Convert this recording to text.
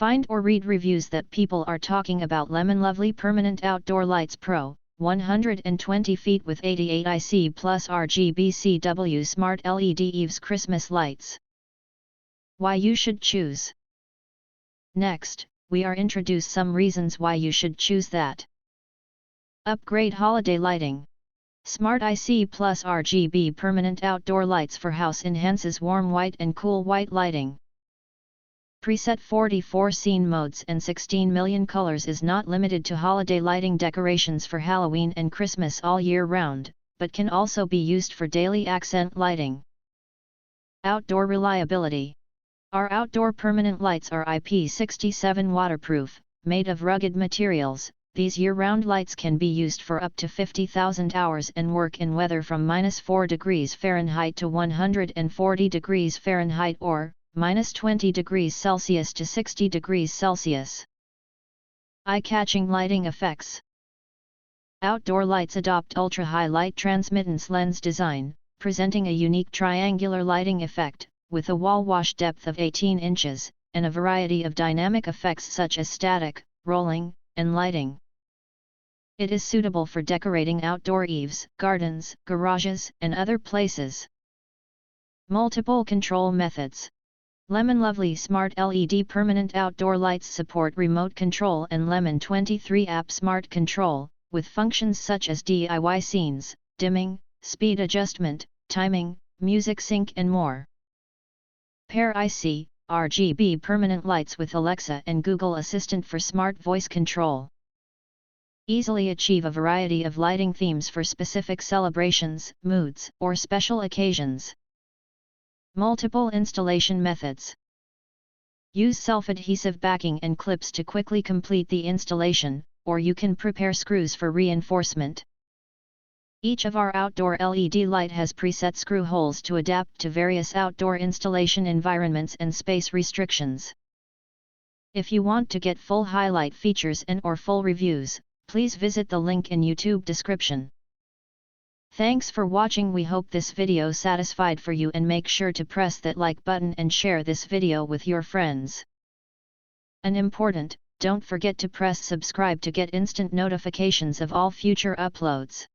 Find or read reviews that people are talking about lemonlovely Permanent Outdoor Lights Pro, 120 feet with 88 IC+RGBCW Smart LED Eaves Christmas Lights. Why you should choose. Next, we are introduce some reasons why you should choose that. Upgrade holiday lighting. Smart IC+RGB Permanent Outdoor Lights for house enhances warm white and cool white lighting. Preset 44 scene modes and 16 million colors is not limited to holiday lighting decorations for Halloween and Christmas all year round, but can also be used for daily accent lighting. Outdoor reliability. Our outdoor permanent lights are IP67 waterproof, made of rugged materials. These year-round lights can be used for up to 50,000 hours and work in weather from -4 degrees Fahrenheit to 140 degrees Fahrenheit or -20 degrees Celsius to 60 degrees Celsius. Eye-catching lighting effects. Outdoor lights adopt ultra-high light transmittance lens design, presenting a unique triangular lighting effect, with a wall wash depth of 18 inches, and a variety of dynamic effects such as static, rolling, and lighting. It is suitable for decorating outdoor eaves, gardens, garages, and other places. Multiple control methods. lemonlovely Smart LED Permanent Outdoor Lights support remote control and Lemon 23 app Smart Control, with functions such as DIY scenes, dimming, speed adjustment, timing, music sync and more. Pair IC/RGB permanent lights with Alexa and Google Assistant for smart voice control. Easily achieve a variety of lighting themes for specific celebrations, moods, or special occasions. Multiple installation methods. Use self-adhesive backing and clips to quickly complete the installation, or you can prepare screws for reinforcement. Each of our outdoor LED light has preset screw holes to adapt to various outdoor installation environments and space restrictions. If you want to get full highlight features and/or full reviews, please visit the link in YouTube description. Thanks for watching. We hope this video satisfied for you and make sure to press that like button and share this video with your friends. And important, don't forget to press subscribe to get instant notifications of all future uploads.